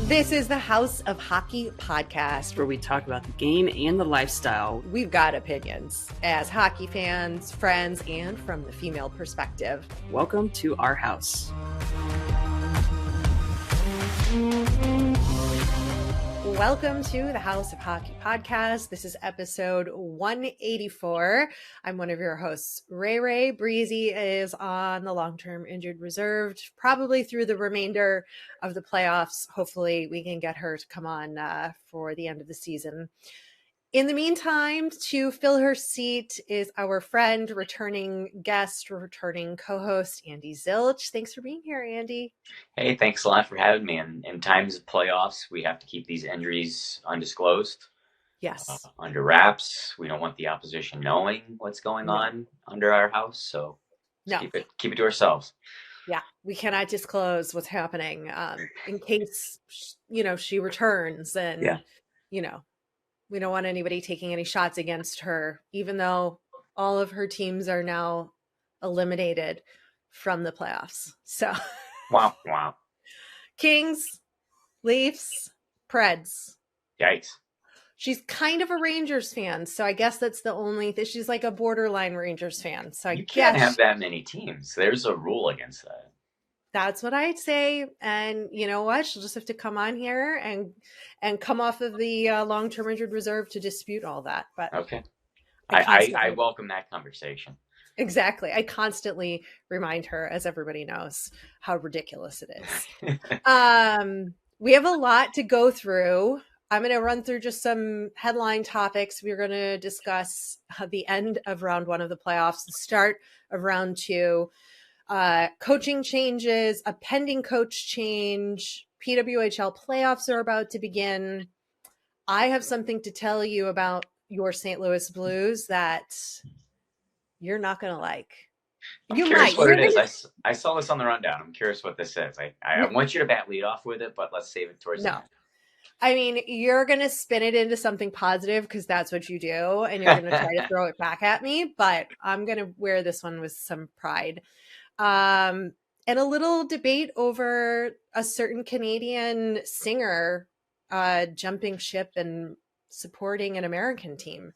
This is the House of Hockey podcast, where we talk about the game and the lifestyle. We've got opinions as hockey fans, friends, and from the female perspective. Welcome to our house. Welcome to the House of Hockey podcast. This is episode 184. I'm one of your hosts, Ray. Breezy is on the long-term injured reserve, probably through the remainder of the playoffs. Hopefully we can get her to come on for the end of the season. In the meantime, to fill her seat is our friend, returning guest, returning co-host, Andy Zilch. Thanks for being here, Andy. Hey, thanks a lot for having me. In times of playoffs, we have to keep these injuries undisclosed. Yes. Under wraps. We don't want the opposition knowing what's going on under our house, so keep it to ourselves. Yeah, we cannot disclose what's happening in case, she returns and, we don't want anybody taking any shots against her, even though all of her teams are now eliminated from the playoffs. So, wow. Kings, Leafs, Preds. Yikes. She's kind of a Rangers fan, so I guess that's the only thing. She's like a borderline Rangers fan. So you can't have that many teams. There's a rule against that. That's what I'd say. And you know what? She'll just have to come on here and come off of the long-term injured reserve to dispute all that. But okay. I welcome that conversation. Exactly. I constantly remind her, as everybody knows, how ridiculous it is. We have a lot to go through. I'm going to run through just some headline topics. We're going to discuss the end of round one of the playoffs, the start of round two, coaching changes, a pending coach change, PWHL playoffs are about to begin. I have something to tell you about your St. Louis Blues that you're not going to like. I'm curious what it is. I saw this on the rundown. I'm curious what this is. I want you to bat lead off with it, but let's save it towards the end. I mean, you're going to spin it into something positive because that's what you do, and you're going to try to throw it back at me, but I'm going to wear this one with some pride. And a little debate over a certain Canadian singer jumping ship and supporting an American team.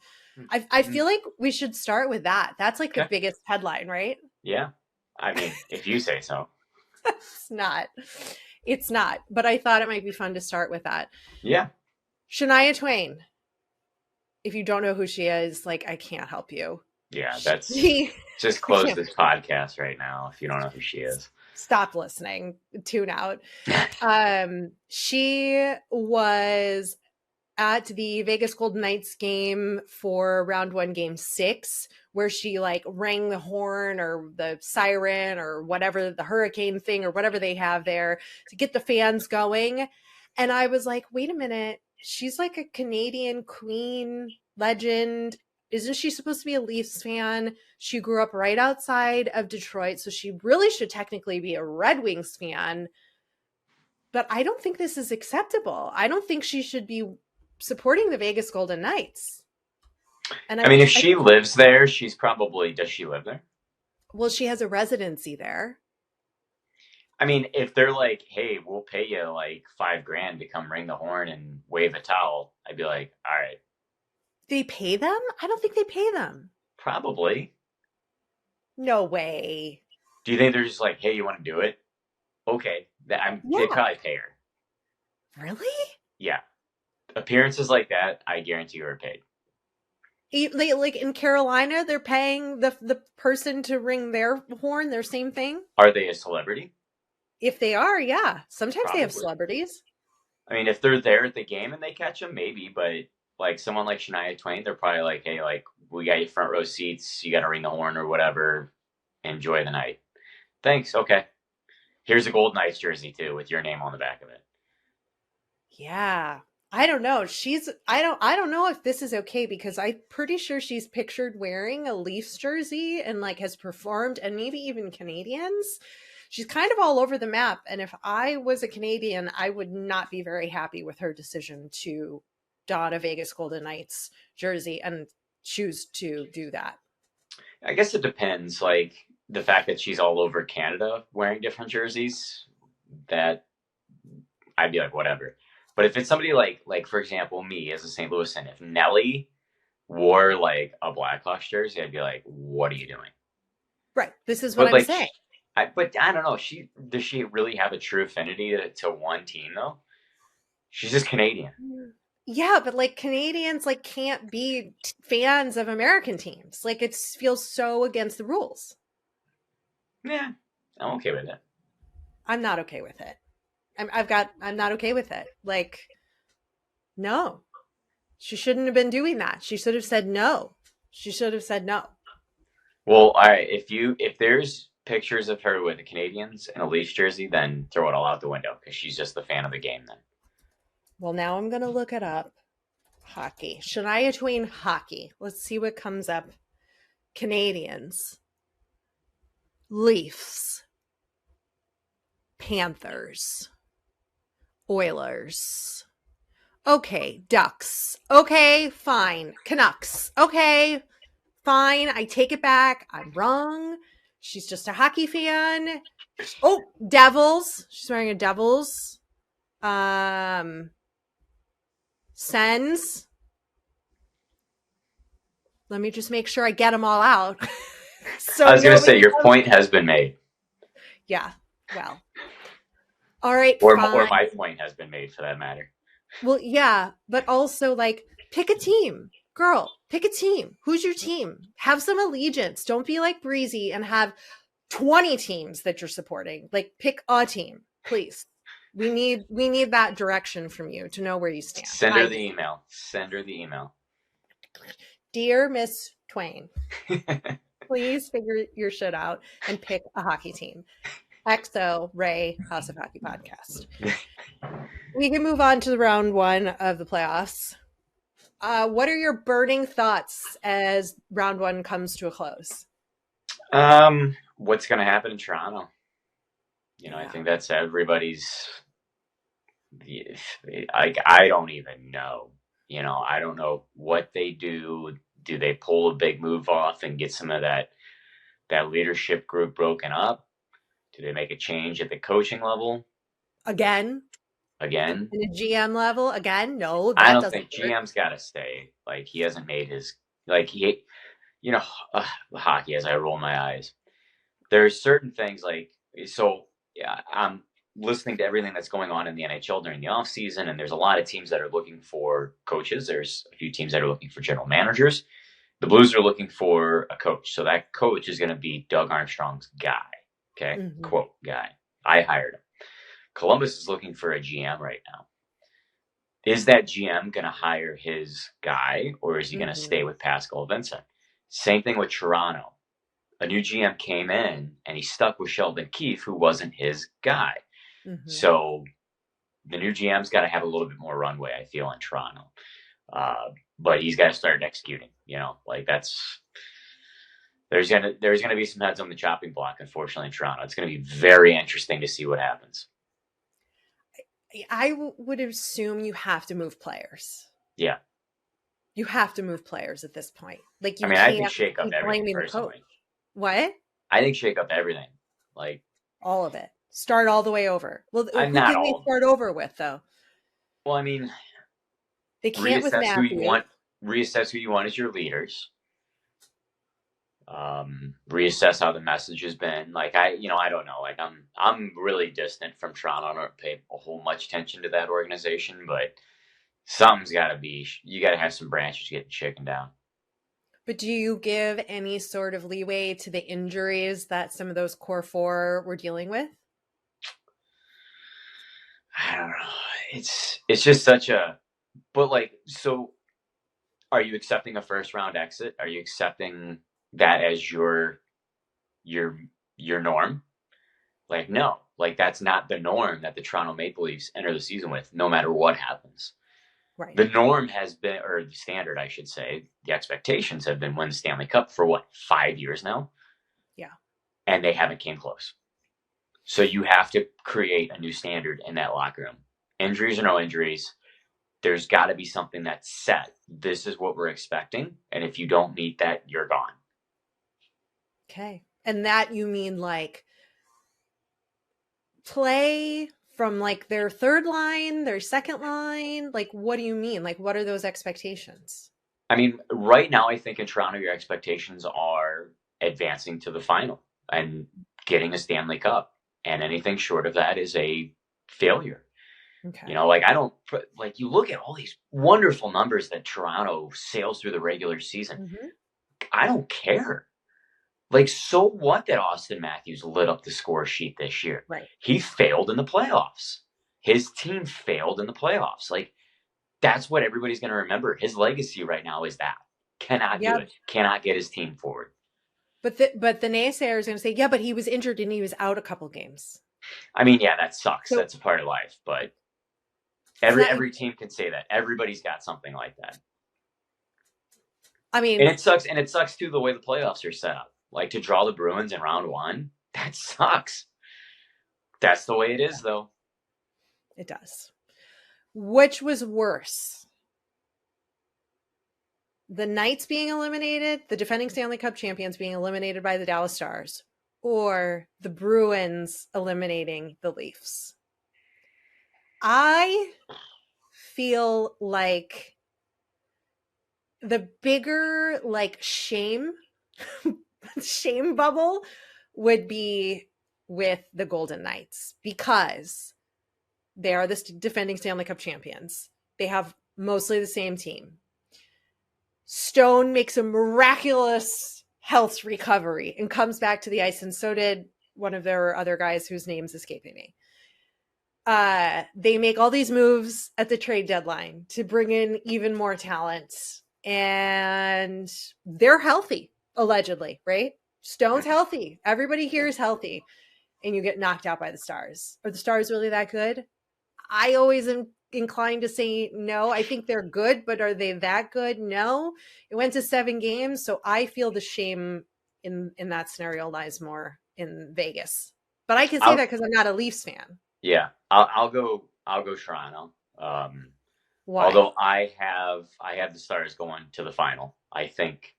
I feel like we should start with that. That's like the biggest headline, right? Yeah. I mean, if you say so. It's not, but I thought it might be fun to start with that. Yeah. Shania Twain. If you don't know who she is, I can't help you. Yeah, that's just close this podcast right now if you don't know who she is. Stop listening. Tune out. She was at the Vegas Golden Knights game for round one, game 6, where she rang the horn or the siren or whatever, the hurricane thing or whatever they have there to get the fans going. And I was like, wait a minute. She's like a Canadian queen legend. Isn't she supposed to be a Leafs fan? She grew up right outside of Detroit, so she really should technically be a Red Wings fan. But I don't think this is acceptable. I don't think she should be supporting the Vegas Golden Knights. And I mean, if she lives there, does she live there? Well, she has a residency there. I mean, if they're like, hey, we'll pay you $5,000 to come ring the horn and wave a towel, I'd be like, all right. They pay them? I don't think they pay them. Probably. No way. Do you think they're just like, hey, you want to do it? Okay. They probably pay her. Really? Yeah. Appearances like that, I guarantee you are paid. Like in Carolina, they're paying the person to ring their horn, their same thing? Are they a celebrity? If they are, yeah. Sometimes Probably. They have celebrities. I mean, if they're there at the game and they catch them, maybe, but someone like Shania Twain, they're probably like, hey, we got you front row seats, you got to ring the horn or whatever, enjoy the night. Thanks, okay. Here's a Golden Knights jersey too with your name on the back of it. Yeah. I don't know. I don't know if this is okay because I'm pretty sure she's pictured wearing a Leafs jersey and has performed, and maybe even Canadians. She's kind of all over the map. And if I was a Canadian, I would not be very happy with her decision to don a Vegas Golden Knights jersey and choose to do that. I guess it depends. The fact that she's all over Canada wearing different jerseys, that I'd be like, whatever. But if it's somebody like for example, me as a St. Louisan, if Nelly wore like a Blackhawks jersey, I'd be like, what are you doing? Right. This is what But I'm like, saying. but I don't know. Does she really have a true affinity to one team though? She's just Canadian. Yeah, but like Canadians like can't be fans of American teams. Like it feels so against the rules. Yeah, I'm okay with it. I'm not okay with it. I'm not okay with it. Like, no, she shouldn't have been doing that. She should have said no. She should have said no. Well, all right. If there's pictures of her with the Canadians in a Leafs jersey, then throw it all out the window because she's just the fan of the game. Then Well, now I'm gonna look it up. Hockey. Shania Twain hockey. Let's see what comes up. Canadians. Leafs. Panthers. Oilers. Okay, Ducks. Okay, fine. Canucks. Okay, fine. I take it back. I'm wrong. She's just a hockey fan. Oh, Devils. She's wearing a Devils. Sens. Let me just make sure I get them all out. So I was going to say your point has been made. Yeah. Well. All right. Or fine. my point has been made for that matter. Well, yeah, but also like pick a team. Girl, pick a team. Who's your team? Have some allegiance. Don't be like Breezy and have 20 teams that you're supporting. Like pick a team, please. We need that direction from you to know where you stand. Send her the email. Send her the email. Dear Miss Twain, please figure your shit out and pick a hockey team. XO Ray House of Hockey podcast. We can move on to the round one of the playoffs. What are your burning thoughts as round one comes to a close? What's going to happen in Toronto? You know, yeah. I think that's everybody's. I don't even know. You know, I don't know what they do. Do they pull a big move off and get some of that leadership group broken up? Do they make a change at the coaching level? Again? In the GM level? Again? No, I don't think GM's got to stay. Like, he hasn't made his, like, he, you know, hockey, as I roll my eyes. There's certain things like, so yeah, I'm listening to everything that's going on in the NHL during the offseason, and there's a lot of teams that are looking for coaches. There's a few teams that are looking for general managers. The Blues are looking for a coach. So that coach is going to be Doug Armstrong's guy. Okay? Mm-hmm. Quote, guy. I hired him. Columbus is looking for a GM right now. Is that GM going to hire his guy, or is he going to stay with Pascal Vincent? Same thing with Toronto. A new GM came in, and he stuck with Sheldon Keefe, who wasn't his guy. Mm-hmm. So the new GM's got to have a little bit more runway, I feel, in Toronto. But he's got to start executing. You know, like that's there's gonna be some heads on the chopping block, unfortunately, in Toronto. It's going to be very interesting to see what happens. I would assume you have to move players. Yeah, you have to move players at this point. Like, I think shake up everything personally. What? I think shake up everything, like all of it. Start all the way over. Well, who can they start over with, though? Well, I mean, they can't with Matthew. Reassess who you want as your leaders. Reassess how the message has been. Like, I don't know. Like, I'm really distant from Toronto. I don't pay a whole much attention to that organization, but something's got to be. You got to have some branches getting shaken down. But do you give any sort of leeway to the injuries that some of those core four were dealing with? I don't know. It's just such a. But like, so are you accepting a first round exit? Are you accepting that as your norm? Like, no, like that's not the norm that the Toronto Maple Leafs enter the season with, no matter what happens. Right. The norm has been, or the standard, I should say, the expectations have been win the Stanley Cup for 5 years now? Yeah. And they haven't came close. So you have to create a new standard in that locker room. Injuries or no injuries, there's got to be something that's set. This is what we're expecting. And if you don't meet that, you're gone. Okay. And that you mean like play from like their third line, their second line? Like, what do you mean? Like, what are those expectations? I mean, right now, I think in Toronto, your expectations are advancing to the final and getting a Stanley Cup. And anything short of that is a failure. Okay. You know, like I don't like you look at all these wonderful numbers that Toronto sails through the regular season. Mm-hmm. I don't care. Like, so what that Austin Matthews lit up the score sheet this year? Right. He failed in the playoffs. His team failed in the playoffs. Like, that's what everybody's going to remember. His legacy right now is that. Cannot do it. Cannot get his team forward. But the naysayer is going to say, yeah, but he was injured and he was out a couple games. I mean, yeah, that sucks. So, that's a part of life. But every team can say that. Everybody's got something like that. I mean, and it sucks too the way the playoffs are set up. Like, to draw the Bruins in round one, that sucks. That's the way it is, though. It does. Which was worse? The Knights being eliminated, the defending Stanley Cup champions being eliminated by the Dallas Stars, or the Bruins eliminating the Leafs? I feel like the bigger like shame bubble would be with the Golden Knights, because they are the defending Stanley Cup champions. They have mostly the same team. Stone makes a miraculous health recovery and comes back to the ice, and so did one of their other guys whose name's escaping me. They make all these moves at the trade deadline to bring in even more talent, and they're healthy, allegedly, right? Stone's healthy. Everybody here is healthy, and you get knocked out by the Stars. Are the Stars really that good? I always am inclined to say no. I think they're good, but are they that good? No. It went to 7 games, so I feel the shame in that scenario lies more in Vegas. But I can say that because I'm not a Leafs fan. Yeah, I'll go Toronto. Why? Although I have the Stars going to the final. I think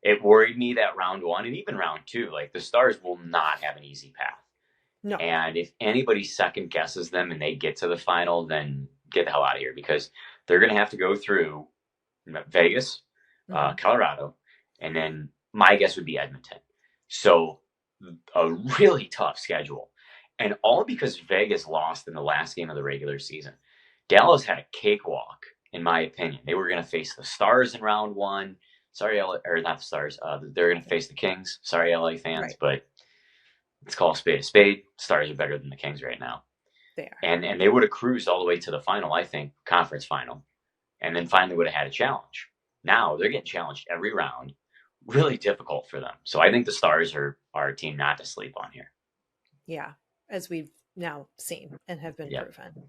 it worried me that round one and even round two, like the Stars will not have an easy path. No. And if anybody second guesses them and they get to the final, then get the hell out of here, because they're going to have to go through Vegas, Colorado, and then my guess would be Edmonton. So a really tough schedule. And all because Vegas lost in the last game of the regular season. Dallas had a cakewalk, in my opinion. They were going to face the Stars in round one. Sorry, LA, or not the Stars. They're going to face the Kings. Sorry, LA fans, right. But let's call a spade a spade. Stars are better than the Kings right now. They are. And they would have cruised all the way to the final, I think, conference final, and then finally would have had a challenge. Now they're getting challenged every round. Really difficult for them. So I think the Stars are a team not to sleep on here. Yeah, as we've now seen and have been proven.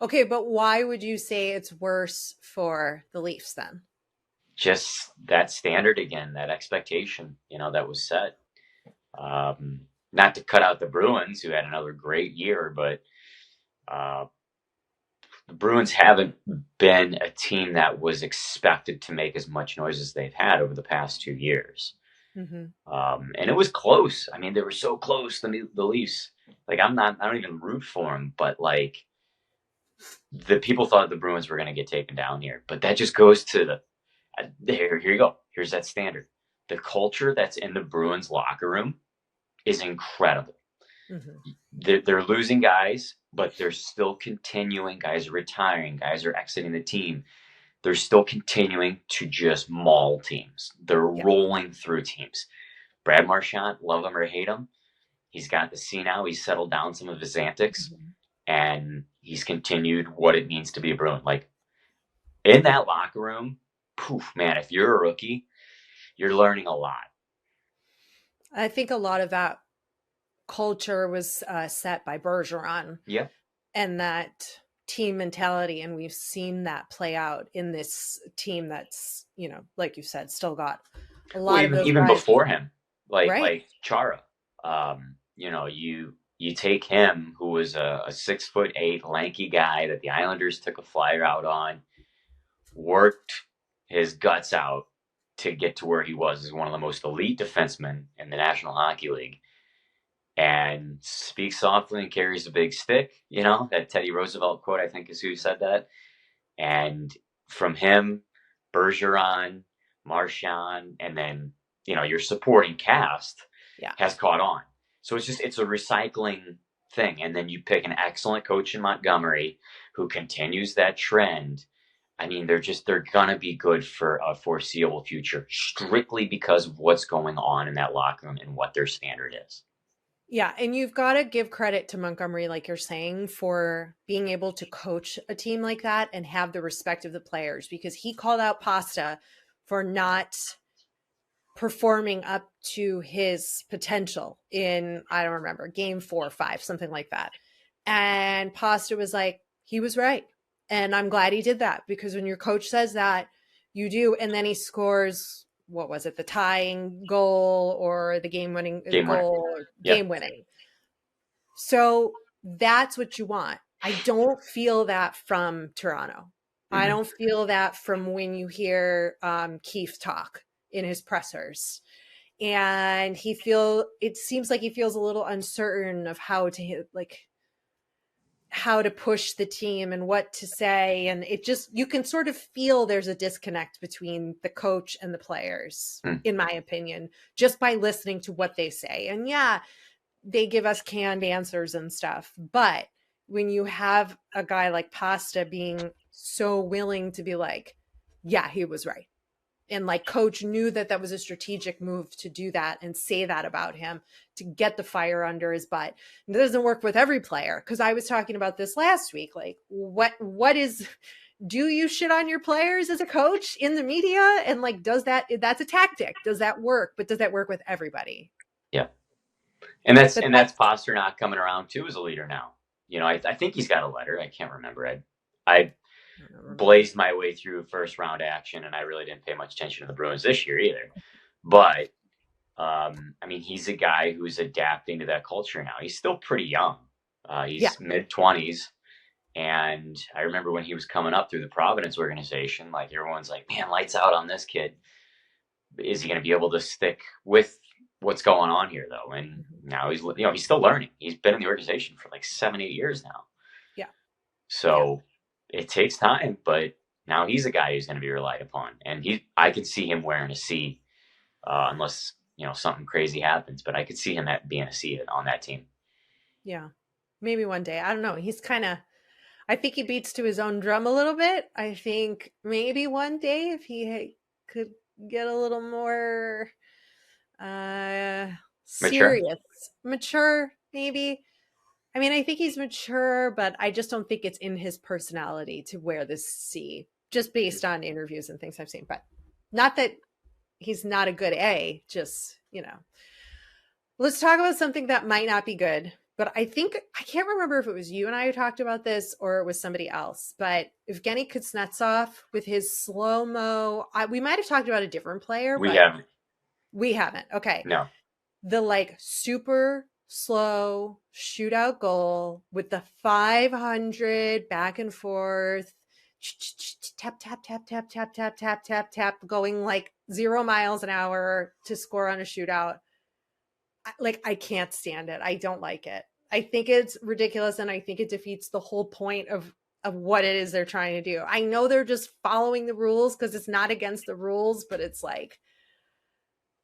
Okay, but why would you say it's worse for the Leafs then? Just that standard again, that expectation, that was set. Not to cut out the Bruins, who had another great year, but the Bruins haven't been a team that was expected to make as much noise as they've had over the past 2 years. Mm-hmm. And it was close. I mean, they were so close, the Leafs. Like, I don't even root for them, but like, the people thought the Bruins were going to get taken down here. But that just goes to here you go. Here's that standard. The culture that's in the Bruins locker room is incredible. Mm-hmm. They're losing guys, but they're still continuing. Guys are retiring. Guys are exiting the team. They're still continuing to just maul teams. They're rolling through teams. Brad Marchand, love him or hate him, he's got the C now. He's settled down some of his antics, and he's continued what it means to be a Bruin. Like, in that locker room, man, if you're a rookie, you're learning a lot. I think a lot of that culture was set by Bergeron. Yeah. And that team mentality. And we've seen that play out in this team that's, like you said, still got a lot of those even guys. Before him, like Chara. You take him, who was a 6'8" lanky guy that the Islanders took a flyer out on, worked his guts out to get to where he was as one of the most elite defensemen in the National Hockey League. and speaks softly and carries a big stick. You know, that Teddy Roosevelt quote, I think, is who said that. And from him, Bergeron, Marchand, and then, you know, your supporting cast has caught on. So it's a recycling thing. And then you pick an excellent coach in Montgomery who continues that trend. I mean, they're going to be good for a foreseeable future, strictly because of what's going on in that locker room and what their standard is. Yeah, and you've got to give credit to Montgomery, like you're saying, for being able to coach a team like that and have the respect of the players, because he called out Pasta for not performing up to his potential in, I don't remember, game 4 or 5, something like that. And Pasta was like, he was right. And I'm glad he did that, because when your coach says that, you do. And then he scores, what was it, the tying goal or the game-winning goal, or game-winning. So that's what you want. I don't feel that from Toronto. Mm-hmm. I don't feel that from when you hear Keefe talk in his pressers. And it seems like he feels a little uncertain of how to push the team and what to say. And you can sort of feel there's a disconnect between the coach and the players, in my opinion, just by listening to what they say. And yeah, they give us canned answers and stuff. But when you have a guy like Pasta being so willing to be like, yeah, he was right. And like coach knew that was a strategic move to do that and say that about him, to get the fire under his butt. And it doesn't work with every player. Cause I was talking about this last week. Like do you shit on your players as a coach in the media? And like, that's a tactic. Does that work? But does that work with everybody? Yeah. And that's Pasternak coming around too as a leader now. You know, I think he's got a letter. I can't remember. I blazed my way through first round action, and I really didn't pay much attention to the Bruins this year either. But I mean, he's a guy who's adapting to that culture now. He's still pretty young. He's mid-20s. And I remember when he was coming up through the Providence organization, like everyone's like, man, lights out on this kid. Is he going to be able to stick with what's going on here, though? And now he's still learning. He's been in the organization for like 7-8 years now. Yeah. So it takes time, but now he's a guy who's going to be relied upon. And I could see him wearing a C, unless, something crazy happens, but I could see him being a C on that team. Yeah. Maybe one day. I don't know. I think he beats to his own drum a little bit. I think maybe one day if he could get a little more serious, mature, maybe. I mean, I think he's mature, but I just don't think it's in his personality to wear this C, just based on interviews and things I've seen. But not that he's not a good A, just, Let's talk about something that might not be good. But I can't remember if it was you and I who talked about this or it was somebody else. But Evgeny Kuznetsov with his slow-mo, we might have talked about a different player. We haven't. Okay. No. The super slow shootout goal with the 500 back and forth, tap, tap, tap, tap, tap, tap, tap, tap, tap, going 0 miles an hour to score on a shootout. I can't stand it. I don't like it. I think it's ridiculous, and I think it defeats the whole point of what it is they're trying to do. I know they're just following the rules because it's not against the rules, but it's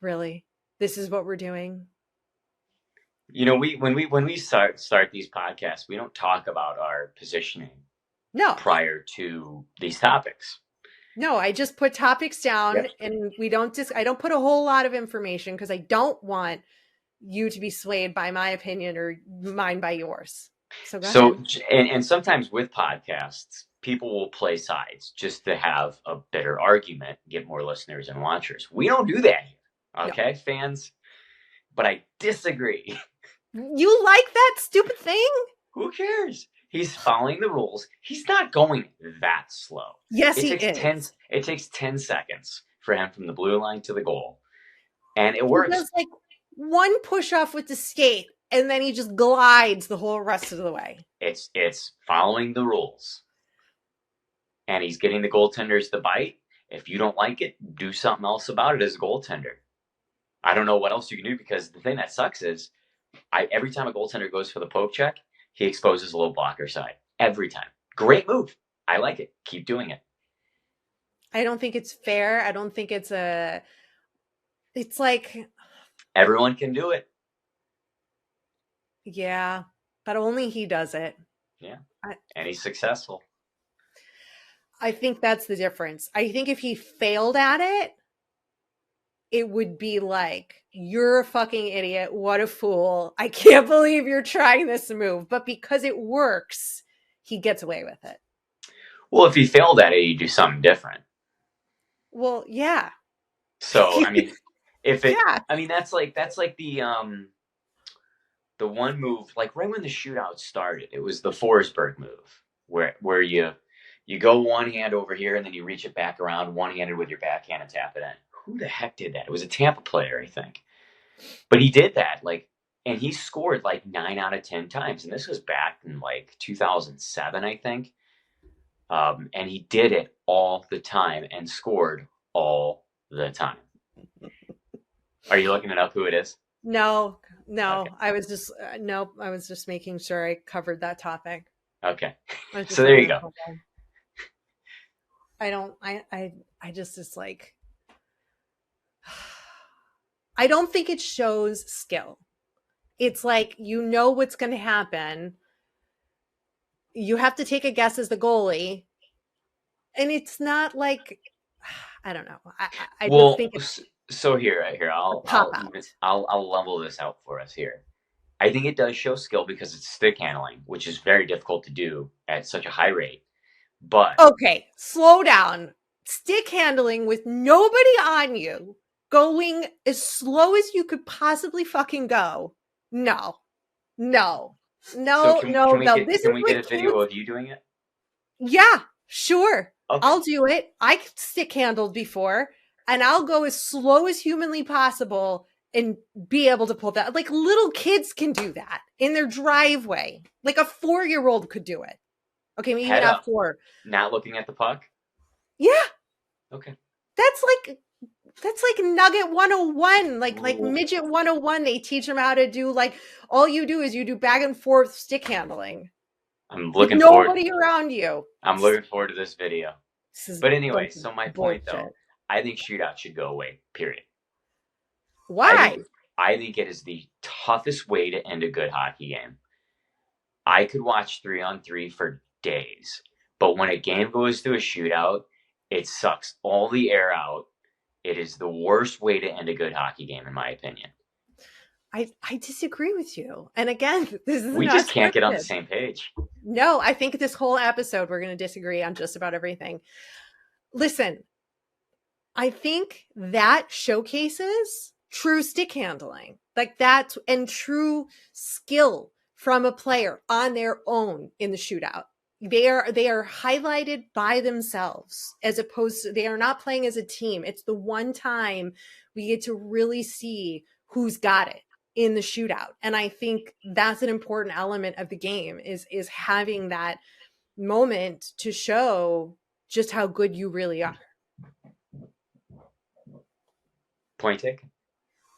really, this is what we're doing. When we start these podcasts, we don't talk about our positioning. No. Prior to these topics. No, I just put topics down, and I don't put a whole lot of information because I don't want you to be swayed by my opinion or mine by yours. So go ahead. And sometimes with podcasts, people will play sides just to have a better argument, get more listeners and watchers. We don't do that here, okay, fans? But I disagree. You like that stupid thing? Who cares? He's following the rules. He's not going that slow. Yes, he is. It takes 10 seconds for him from the blue line to the goal. And it works. He does one push off with the skate, and then he just glides the whole rest of the way. It's following the rules. And he's getting the goaltenders to bite. If you don't like it, do something else about it as a goaltender. I don't know what else you can do, because the thing that sucks is Every time a goaltender goes for the poke check, he exposes a low blocker side. Every time. Great move. I like it. Keep doing it. I don't think it's fair. I don't think it's like, everyone can do it. Yeah, but only he does it. Yeah. And he's successful. I think that's the difference. I think if he failed at it, it would be like, you're a fucking idiot. What a fool. I can't believe you're trying this move. But because it works, he gets away with it. Well, if he failed at it, you do something different. Well, yeah. So, I mean, Yeah. I mean, that's like the one move, like right when the shootout started, it was the Forsberg move where you go one hand over here and then you reach it back around one-handed with your backhand and tap it in. Who the heck did that? It was a Tampa player, I think. But he did that, and he scored like 9 out of 10 times. And this was back in like 2007, I think. And he did it all the time and scored all the time. Are you looking it up who it is? No. Okay. I was just making sure I covered that topic. Okay. So there you go. I just, it's like, I don't think it shows skill. It's like, you know what's going to happen. You have to take a guess as the goalie. And it's not like, I don't know. I well, just think it's so here, I'll level this out for us here. I think it does show skill because it's stick handling, which is very difficult to do at such a high rate. But okay, slow down. Stick handling with nobody on you, going as slow as you could possibly fucking go. No. So can we get a video of you doing it? Yeah, sure. Okay. I'll do it. I stick handled before, and I'll go as slow as humanly possible and be able to pull that. Like, little kids can do that in their driveway. Like a 4-year-old could do it. Okay, maybe Head not up. 4. Not looking at the puck? Yeah. Okay. That's like Nugget 101, like Midget 101. They teach them how to do, like, all you do is you do back and forth stick handling. I'm looking with nobody around you. I'm looking forward to this video. But anyway, so my point though, I think shootout should go away, period. Why? I think it is the toughest way to end a good hockey game. I could watch 3-on-3 for days, but when a game goes to a shootout, it sucks all the air out. It is the worst way to end a good hockey game, in my opinion. I disagree with you. And again, we just can't get on the same page. No, I think this whole episode, we're going to disagree on just about everything. Listen, I think that showcases true stick handling, like that, and true skill from a player on their own in the shootout. They are highlighted by themselves, as opposed to, they are not playing as a team. It's the one time we get to really see who's got it in the shootout. And I think that's an important element of the game, is having that moment to show just how good you really are. Point taken.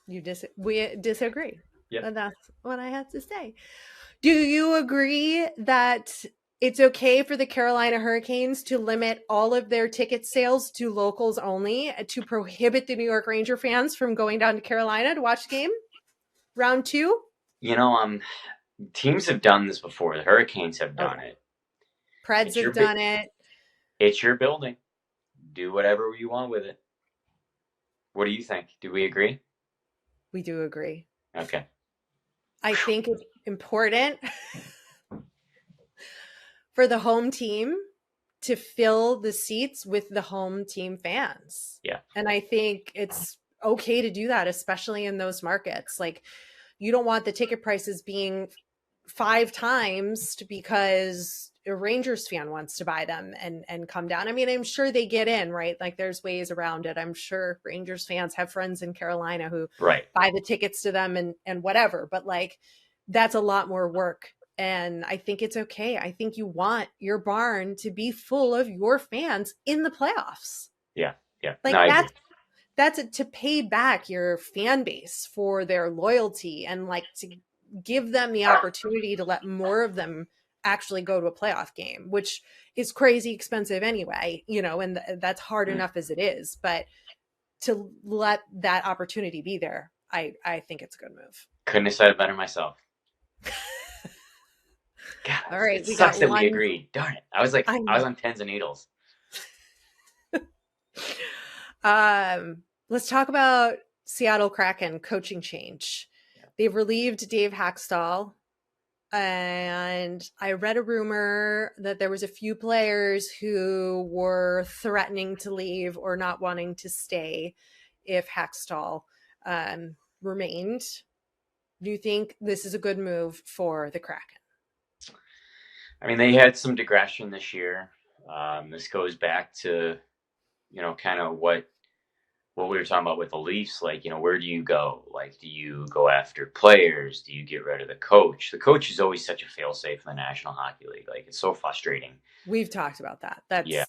We disagree. Yeah. And that's what I have to say. Do you agree that it's okay for the Carolina Hurricanes to limit all of their ticket sales to locals only, to prohibit the New York Ranger fans from going down to Carolina to watch the game? Round 2? You know, teams have done this before. The Hurricanes have done it. Preds have done it. It's your building. Do whatever you want with it. What do you think? Do we agree? We do agree. Okay. I think it's important for the home team to fill the seats with the home team fans. Yeah. And I think it's okay to do that, especially in those markets. Like, you don't want the ticket prices being 5 times because a Rangers fan wants to buy them and come down. I mean, I'm sure they get in, right? Like, there's ways around it. I'm sure Rangers fans have friends in Carolina who buy the tickets to them and whatever, but like, that's a lot more work. And I think it's okay. I think you want your barn to be full of your fans in the playoffs. Yeah. Yeah. Like, that's to pay back your fan base for their loyalty, and like, to give them the opportunity to let more of them actually go to a playoff game, which is crazy expensive anyway, and that's hard enough as it is. But to let that opportunity be there, I think it's a good move. Couldn't have said it better myself. God, all right, it sucks that we agreed. Darn it. I was on pins and needles. Let's talk about Seattle Kraken coaching change. Yeah. They've relieved Dave Haxtell, and I read a rumor that there was a few players who were threatening to leave or not wanting to stay if Haxtell remained. Do you think this is a good move for the Kraken? I mean, they had some digression this year. This goes back to, kind of what we were talking about with the Leafs. Like, where do you go? Like, do you go after players? Do you get rid of the coach? The coach is always such a failsafe in the National Hockey League. Like, it's so frustrating. We've talked about that. Yeah.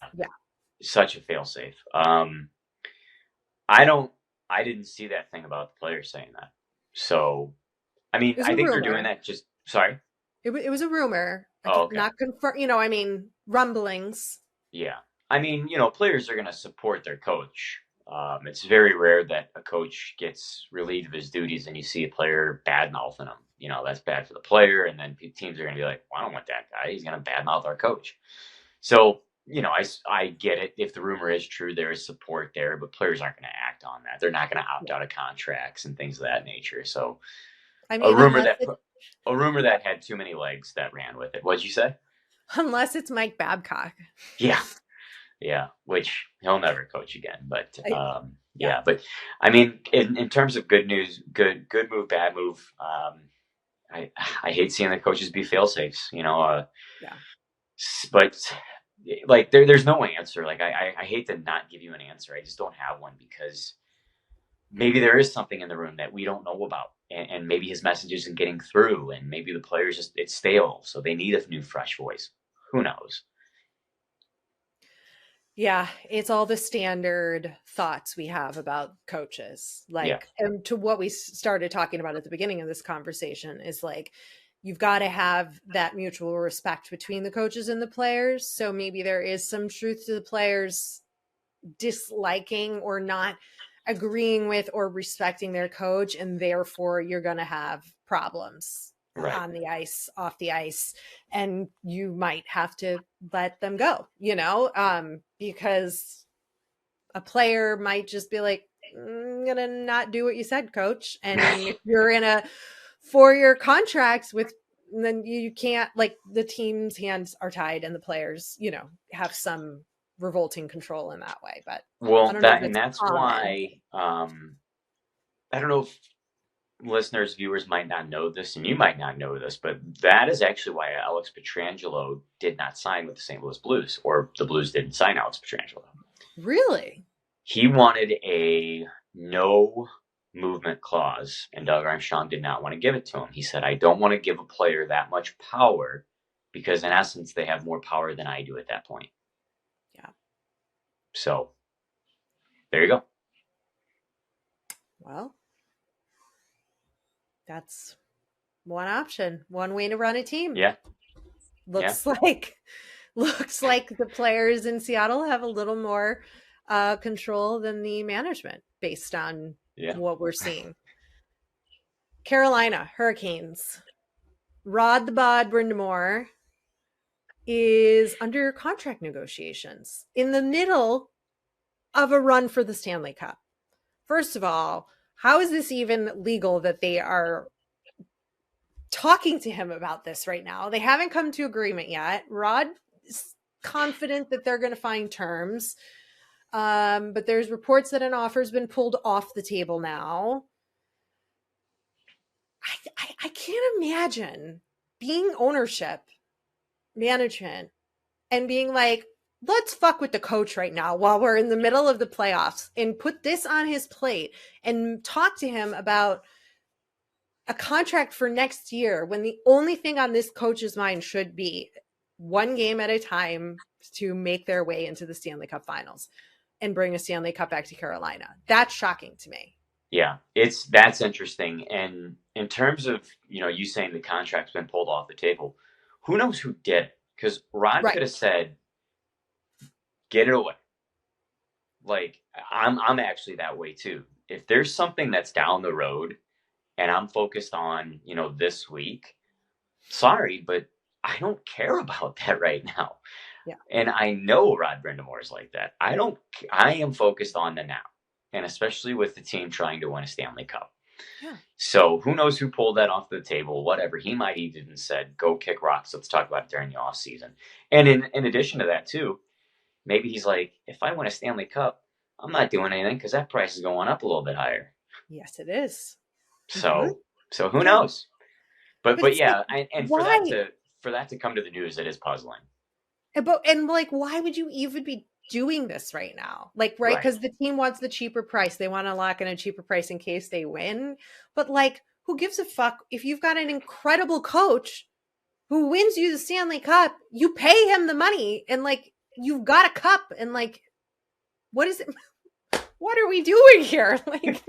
Such a failsafe. I didn't see that thing about the players saying that. So, I mean, I think they're doing that just, sorry? It was a rumor. Okay. Not confirmed, rumblings. Yeah. I mean, players are going to support their coach. It's very rare that a coach gets relieved of his duties and you see a player bad-mouthing him. That's bad for the player, and then teams are going to be like, well, I don't want that guy. He's going to bad-mouth our coach. So, I get it. If the rumor is true, there is support there, but players aren't going to act on that. They're not going to opt out of contracts and things of that nature. So, I mean, a rumor that had too many legs that ran with it. What'd you say? Unless it's Mike Babcock. Yeah, which he'll never coach again. But but I mean, in terms of good news, good move, bad move. I hate seeing the coaches be fail-safes. But like there's no answer. Like I hate to not give you an answer. I just don't have one, because maybe there is something in the room that we don't know about, and maybe his message isn't getting through, and maybe the players it's stale, so they need a new, fresh voice. Who knows? Yeah, it's all the standard thoughts we have about coaches. And to what we started talking about at the beginning of this conversation is like, you've got to have that mutual respect between the coaches and the players. So maybe there is some truth to the players disliking or not agreeing with or respecting their coach, and therefore you're going to have problems. Right. On the ice, off the ice, and you might have to let them go, because a player might just be like, I'm gonna not do what you said, coach. And if you're in a 4-year contract then you can't, like, the team's hands are tied and the players, have some revolting control in that way. But that's why I don't know if listeners, viewers might not know this, and you might not know this, but that is actually why Alex Pietrangelo did not sign with the St. Louis Blues, or the Blues didn't sign Alex Pietrangelo. Really? He wanted a no movement clause, and Doug Armstrong did not want to give it to him. He said, I don't want to give a player that much power, because in essence, they have more power than I do at that point. Yeah. So, there you go. Well, that's one option, one way to run a team. Yeah. Looks like the players in Seattle have a little more control than the management based on what we're seeing. Carolina Hurricanes. Rod the Bod Brind'Amour is under contract negotiations in the middle of a run for the Stanley Cup. First of all, how is this even legal that they are talking to him about this right now? They haven't come to agreement yet. Rod is confident that they're going to find terms. But there's reports that an offer has been pulled off the table now. I can't imagine being ownership, management, and being like, let's fuck with the coach right now while we're in the middle of the playoffs and put this on his plate and talk to him about a contract for next year, when the only thing on this coach's mind should be one game at a time to make their way into the Stanley Cup Finals and bring a Stanley Cup back to Carolina. That's shocking to me. Yeah, that's interesting. And in terms of, you saying the contract's been pulled off the table, who knows who did it? Because Rod Right. could have said, "Get it away." Like I'm actually that way too. If there's something that's down the road and I'm focused on, this week, sorry, but I don't care about that right now. Yeah. And I know Rod Brind'Amour is like that. I am focused on the now, and especially with the team trying to win a Stanley Cup. Yeah. So who knows who pulled that off the table? Whatever. He might even said, "Go kick rocks. Let's talk about it during the off season." And in addition to that too, maybe he's like, if I win a Stanley Cup, I'm not doing anything because that price is going up a little bit higher. Yes, it is. Mm-hmm. So who Yeah. knows? But But it's like, yeah, and why? for that to come to the news, it is puzzling. And like, why would you even be doing this right now? Like, right? Right. Because the team wants the cheaper price. They want to lock in a cheaper price in case they win. But like, who gives a fuck if you've got an incredible coach who wins you the Stanley Cup? You pay him the money, and like, you've got a cup, and like, what is it? What are we doing here? Like,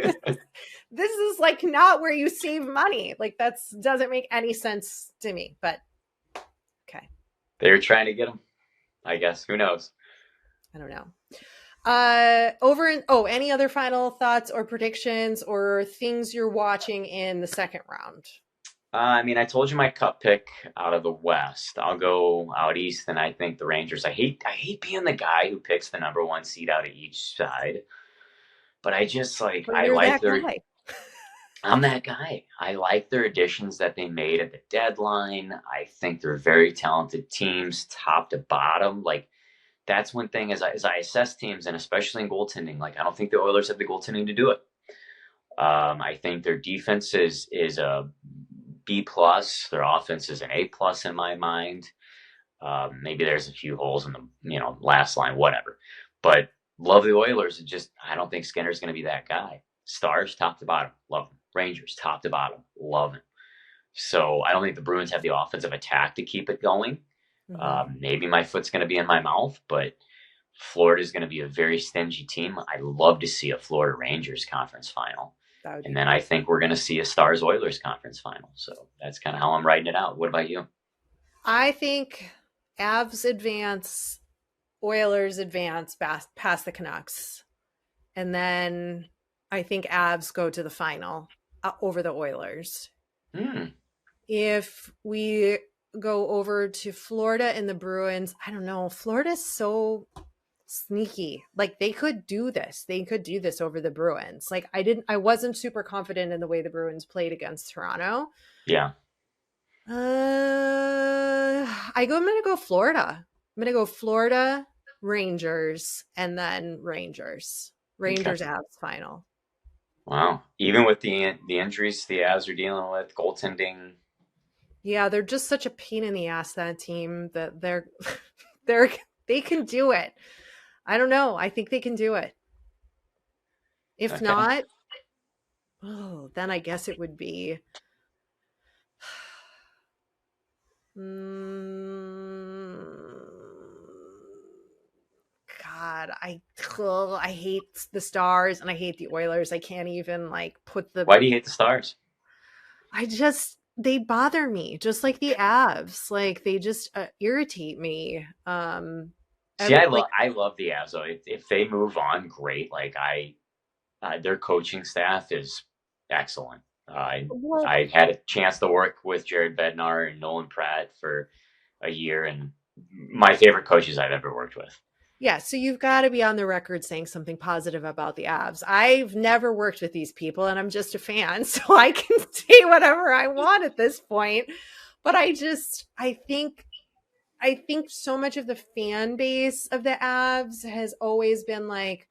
this is like not where you save money. Like, that's doesn't make any sense to me. But okay, They were trying to get him, I guess. Who knows? I don't know. Any other final thoughts or predictions or things you're watching in the second round? I mean, I told you my cup pick out of the West. I'll go out East, and I think the Rangers. I hate being the guy who picks the number one seed out of each side, but I just like But I you're like that their. guy. I'm that guy. I like their additions that they made at the deadline. I think they're very talented teams, top to bottom. Like that's one thing as I assess teams, and especially in goaltending. Like I don't think the Oilers have the goaltending to do it. I think their defense is a B plus. Their offense is an A plus in my mind. Maybe there's a few holes in the last line, whatever. But love the Oilers. I don't think Skinner's going to be that guy. Stars top to bottom, love them. Rangers top to bottom, love them. So I don't think the Bruins have the offensive attack to keep it going. Maybe my foot's going to be in my mouth, but Florida is going to be a very stingy team. I love to see a Florida Rangers conference final. And then I think we're going to see a Stars Oilers conference final. So that's kind of how I'm writing it out. What about you? I think Avs advance, Oilers advance past the Canucks. And then I think Avs go to the final over the Oilers. If we go over to Florida and the Bruins, I don't know. Florida's so sneaky. Like they could do this. They could do this over the Bruins. Like I wasn't super confident in the way the Bruins played against Toronto. Yeah. I'm gonna go Florida. I'm gonna go Florida, Rangers, and then Rangers. Rangers Okay. Avs final. Wow. Even with the injuries the Avs are dealing with, goaltending. Yeah, they're just such a pain in the ass, that team, that they can do it. I don't know. I think they can do it. If not, then I guess it would be God, I hate the Stars and I hate the Oilers. I can't even like put the. Why do you hate the Stars? They bother me just like the Avs. Like they just irritate me. See, I love the Avs though. If they move on, great. Like their coaching staff is excellent. I had a chance to work with Jared Bednar and Nolan Pratt for a year, and my favorite coaches I've ever worked with. Yeah, so you've got to be on the record saying something positive about the Avs. I've never worked with these people, and I'm just a fan, so I can say whatever I want at this point. But I think so much of the fan base of the Avs has always been like,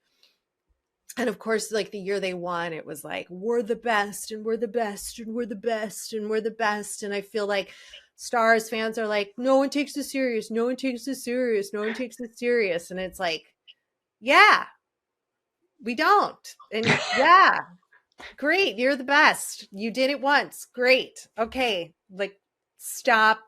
and of course, like the year they won, it was like, we're the best, and we're the best, and we're the best, and we're the best. And I feel like Stars fans are like, no one takes this serious. No one takes this serious. No one takes this serious. And it's like, yeah, we don't. And yeah, great. You're the best. You did it once. Great. Okay. Like, stop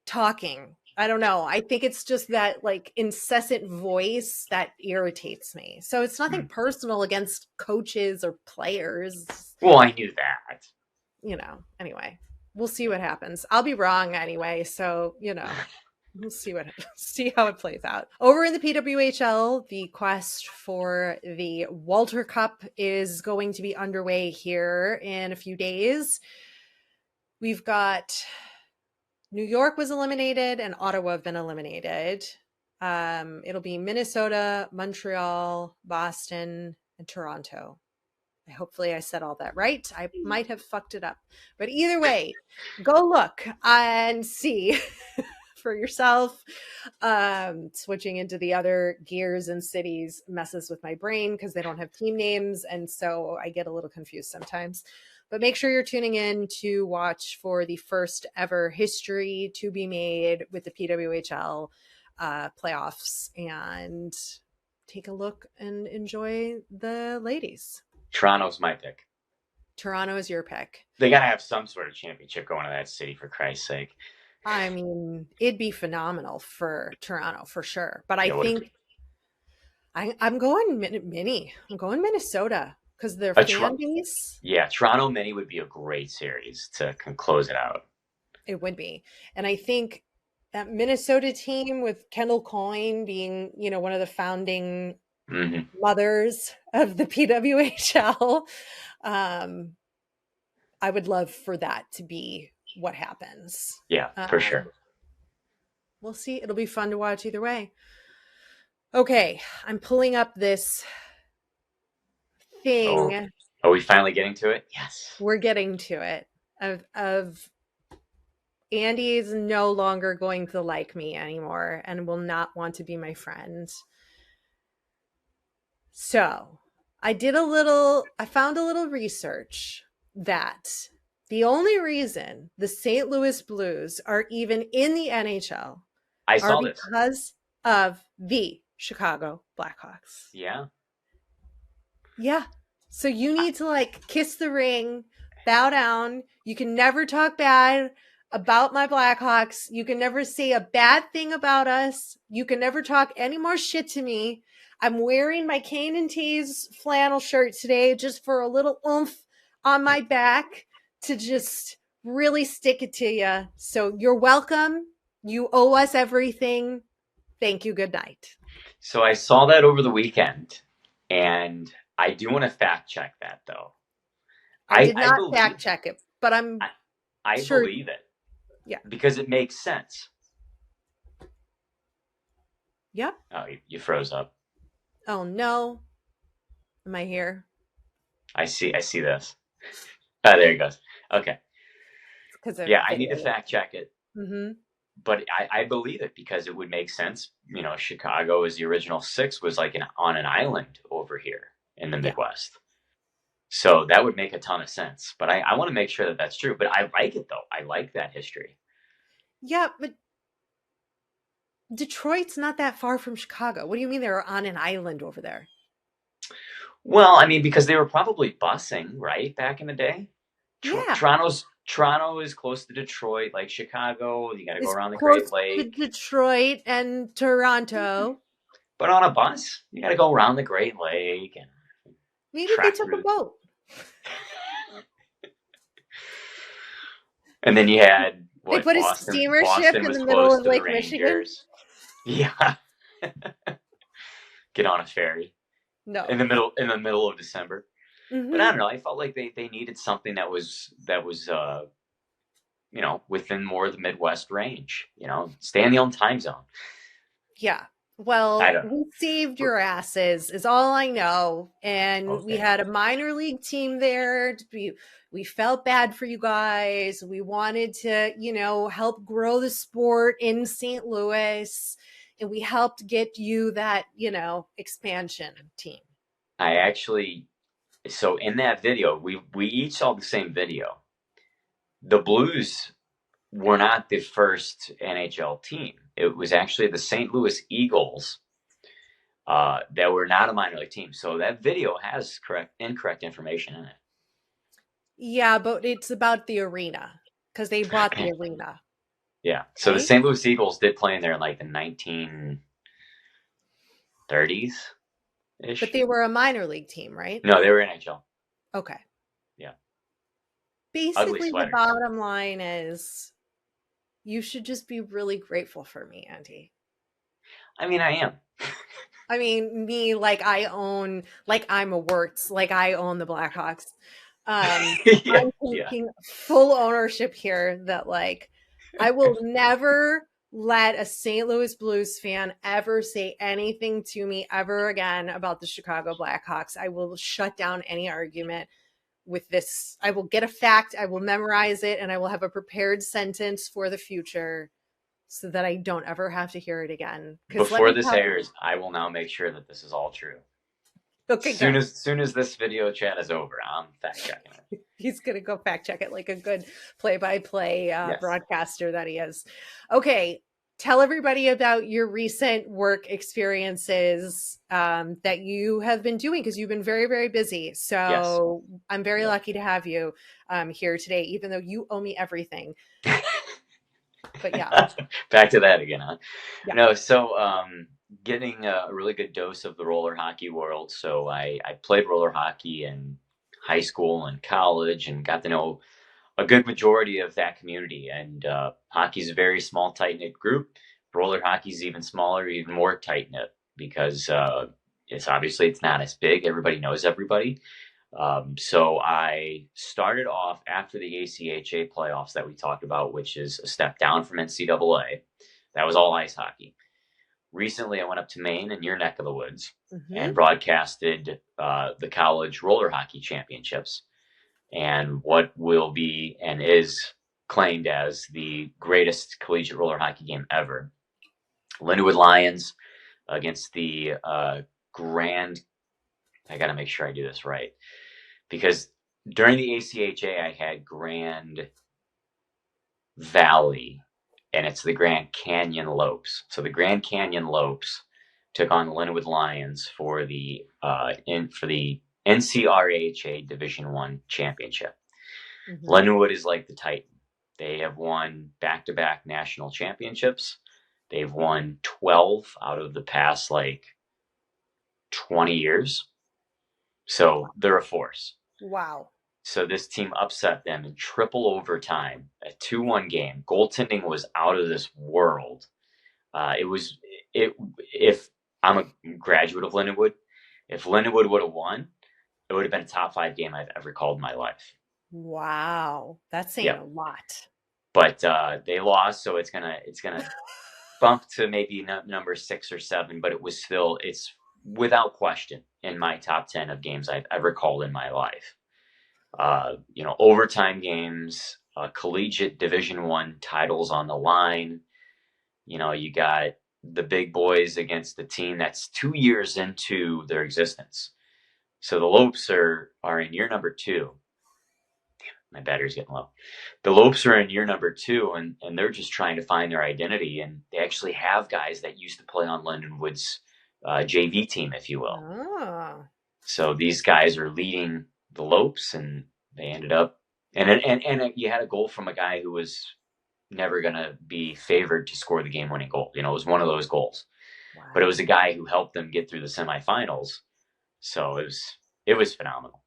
talking. I don't know. I think it's just that like incessant voice that irritates me. So it's nothing Hmm. personal against coaches or players. Well, I knew that. Anyway, we'll see what happens. I'll be wrong anyway, so we'll see see how it plays out. Over in the PWHL, the quest for the Walter Cup is going to be underway here in a few days. We've got New York was eliminated and Ottawa have been eliminated. It'll be Minnesota, Montreal, Boston, and Toronto. Hopefully I said all that right. I might have fucked it up. But either way, go look and see for yourself. Switching into the other gears and cities messes with my brain because they don't have team names. And so I get a little confused sometimes. But make sure you're tuning in to watch for the first ever history to be made with the PWHL playoffs and take a look and enjoy the ladies. Toronto's my pick. Toronto is your pick. They got to have some sort of championship going to that city, for Christ's sake. I mean, it'd be phenomenal for Toronto for sure. But I think I'm going mini. I'm going Minnesota because their fan base. Yeah, Toronto mini would be a great series to close it out. It would be. And I think that Minnesota team with Kendall Coyne being, one of the founding mothers of the PWHL, I would love for that to be what happens. Yeah, for sure. We'll see. It'll be fun to watch either way. Okay, I'm pulling up this thing. Oh, are we finally getting to it? Yes. We're getting to it. Of Andy is no longer going to like me anymore and will not want to be my friend. So I found a little research that the only reason the St. Louis Blues are even in the NHL are because of the Chicago Blackhawks. Yeah. Yeah. So you need to kiss the ring, bow down. You can never talk bad about my Blackhawks. You can never say a bad thing about us. You can never talk any more shit to me. I'm wearing my Kane and Tees flannel shirt today just for a little oomph on my back to just really stick it to you. So you're welcome. You owe us everything. Thank you. Good night. So I saw that over the weekend, and I do want to fact check that, though. I did not fact check it, but I sure. believe it. Yeah. Because it makes sense. Yep. Oh, you froze up. Oh, no. Am I here? I see this. Oh, there it goes. Okay. I need to fact check it. Mm-hmm. But I believe it because it would make sense. Chicago as the original six was on an island over here in the Midwest. So that would make a ton of sense. But I want to make sure that that's true. But I like it, though. I like that history. Yeah, but Detroit's not that far from Chicago. What do you mean they're on an island over there? Well, I mean, because they were probably busing, right, back in the day? Yeah. Toronto is close to Detroit, like Chicago. You got to go around the Great Lake. Detroit and Toronto. But on a bus, you got to go around the Great Lake. And maybe they took a boat. And then you had they put a steamer ship in the middle of Lake Michigan. Yeah. Get on a ferry. No. In the middle of December. Mm-hmm. But I don't know. I felt like they needed something that was within more of the Midwest range. Stay in the own time zone. Yeah. Well, we saved your asses is all I know. And we had a minor league team there. We felt bad for you guys. We wanted to, help grow the sport in St. Louis. And we helped get you that, expansion team. So in that video, we each saw the same video. The Blues were not the first NHL team. It was actually the St. Louis Eagles that were not a minor league team. So that video has incorrect information in it. Yeah, but it's about the arena because they bought the arena. Yeah. So the Okay. St. Louis Eagles did play in there in like the 1930s But ish. they were a minor league team, right? No, they were NHL. Okay. Yeah. Ugly Basically, the sweaters. bottom line is you should just be really grateful for me, Andy. I mean, I am. I mean, me, like I'm a Wirtz, like I own the Blackhawks. Yeah. I'm Yeah. taking full ownership here that like I will never let a St. Louis Blues fan ever say anything to me ever again about the Chicago Blackhawks. I will shut down any argument with this. I will get a fact, I will memorize it, and I will have a prepared sentence for the future so that I don't ever have to hear it again. Because let Before me this tell airs, I will now make sure that this is all true. okay, good. Soon as this video chat is over, I'm fact checking it. He's going to go fact check it like a good play by play Yes. broadcaster that he is. Okay. Tell everybody about your recent work experiences that you have been doing because you've been very, very busy. So Yes. I'm very lucky to have you here today, even though you owe me everything. But yeah. Back to that again, huh? Yeah. No, so getting a really good dose of the roller hockey world. So I played roller hockey in high school and college and got to know a good majority of that community. And hockey is a very small, tight knit group. Roller hockey is even smaller, even more tight knit because it's not as big. Everybody knows everybody. So I started off after the ACHA playoffs that we talked about, which is a step down from NCAA. That was all ice hockey. Recently, I went up to Maine in your neck of the woods and broadcasted the college roller hockey championships and what will be and is claimed as the greatest collegiate roller hockey game ever. Lindenwood Lions against the Grand. I got to make sure I do this right because during the ACHA, I had Grand Valley, and it's the Grand Canyon Lopes. So the Grand Canyon Lopes took on the Lindenwood Lions for the NCRHA Division One championship. Lindenwood is like the Titan. They have won back-to-back national championships. They've won 12 out of the past like 20 years. So they're a force. Wow. So this team upset them in triple overtime, a 2-1 game. Goaltending was out of this world. If I'm a graduate of Lindenwood, if Lindenwood would have won, it would have been a top 5 game I've ever called in my life. Wow. That's saying a lot. But they lost, so it's gonna bump to maybe number 6 or 7. But it's without question in my top 10 of games I've ever called in my life. Overtime games, collegiate Division One titles on the line. You got the big boys against the team that's 2 years into their existence. So the Lopes are in year number 2. My battery's getting low. The Lopes are in year number 2, and they're just trying to find their identity. And they actually have guys that used to play on Lindenwood's JV team, if you will. Oh. So these guys are leading the Lopes, and they ended up. And you had a goal from a guy who was never going to be favored to score the game-winning goal. It was one of those goals. Wow. But it was a guy who helped them get through the semifinals. So it was phenomenal.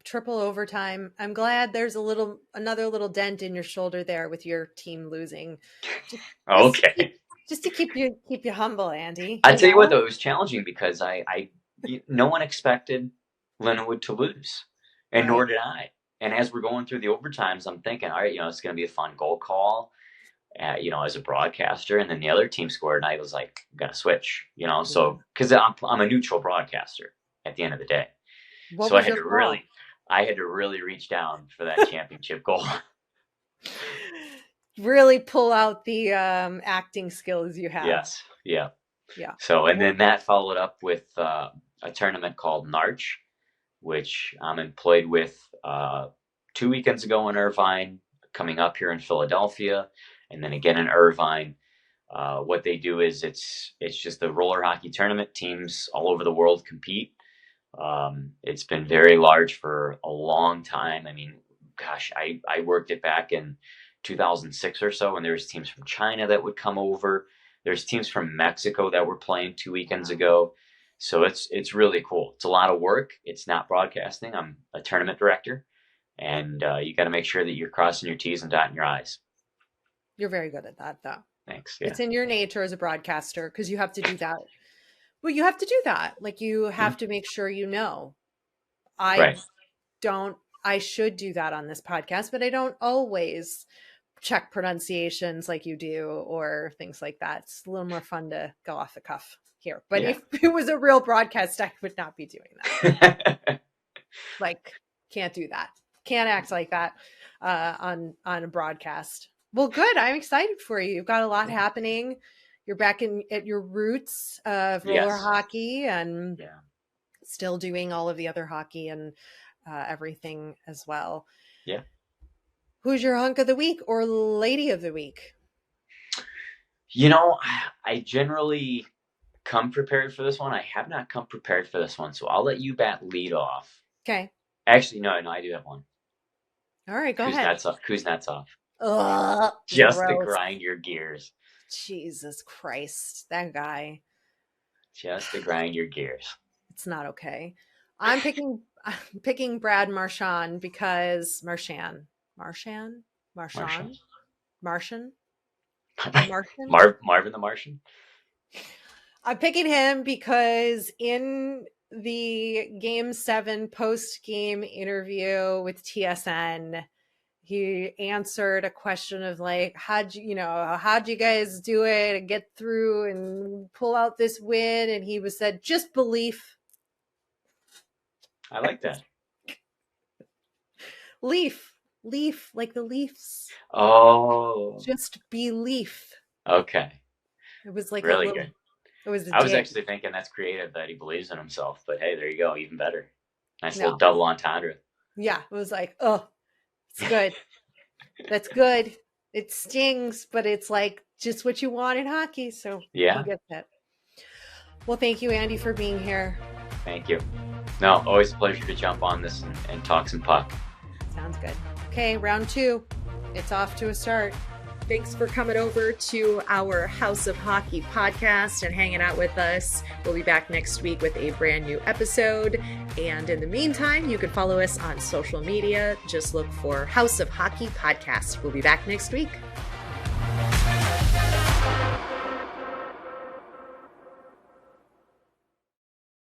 Triple overtime. I'm glad there's another little dent in your shoulder there with your team losing. Okay. Just to keep you humble, Andy. I tell you what, though, it was challenging because no one expected Lindenwood to lose, and nor did I. And as we're going through the overtimes, I'm thinking, all right, it's going to be a fun goal call, as a broadcaster. And then the other team scored, and I was like, I'm going to switch, so because I'm a neutral broadcaster at the end of the day. So I had to really reach down for that championship goal. Really pull out the acting skills you have. Yes. Yeah. Yeah. So, and then that followed up with a tournament called Narch, which I'm employed with 2 weekends ago in Irvine, coming up here in Philadelphia, and then again in Irvine. What they do is it's just a roller hockey tournament. Teams all over the world compete. It's been very large for a long time. I mean, gosh, I worked it back in 2006 or so, and there was teams from China that would come over. There's teams from Mexico that were playing 2 weekends ago. So it's really cool. It's a lot of work. It's not broadcasting. I'm a tournament director, and you got to make sure that you're crossing your T's and dotting your I's. You're very good at that, though. Thanks. Yeah. It's in your nature as a broadcaster because you have to do that. Well, you have to do that. Like, you have to make sure you know. I should do that on this podcast, but I don't always check pronunciations like you do or things like that. It's a little more fun to go off the cuff here. But if it was a real broadcast, I would not be doing that. Like, can't do that. Can't act like that on a broadcast. Well, good. I'm excited for you. You've got a lot happening. You're back at your roots of roller hockey and still doing all of the other hockey and everything as well. Yeah. Who's your hunk of the week or lady of the week? You know, I generally come prepared for this one. I have not come prepared for this one, so I'll let you bat lead off. Okay. Actually, no, I do have one. All right, go ahead. Kuznetsov. Ugh, just gross. to grind your gears. Jesus Christ, that guy. Just to grind your gears. It's not okay. I'm picking Brad Marchand because Martian. Marvin the Martian. I'm picking him because in the Game 7 post-game interview with TSN, he answered a question of like, how'd you guys do it and get through and pull out this win? And he said, just belief. I like that. Leaf, like the Leafs. Oh. Just belief. Okay. It was like really good. It was. I was actually thinking that's creative that he believes in himself, but hey, there you go, even better. Nice little double entendre. Yeah, it was like, oh, it's good. That's good. It stings, but it's like just what you want in hockey. So yeah, I get that. Well, thank you, Andy, for being here. Thank you. No, always a pleasure to jump on this and talk some puck. Sounds good. Okay, round 2. It's off to a start. Thanks for coming over to our House of Hockey podcast and hanging out with us. We'll be back next week with a brand new episode. And in the meantime, you can follow us on social media. Just look for House of Hockey podcast. We'll be back next week.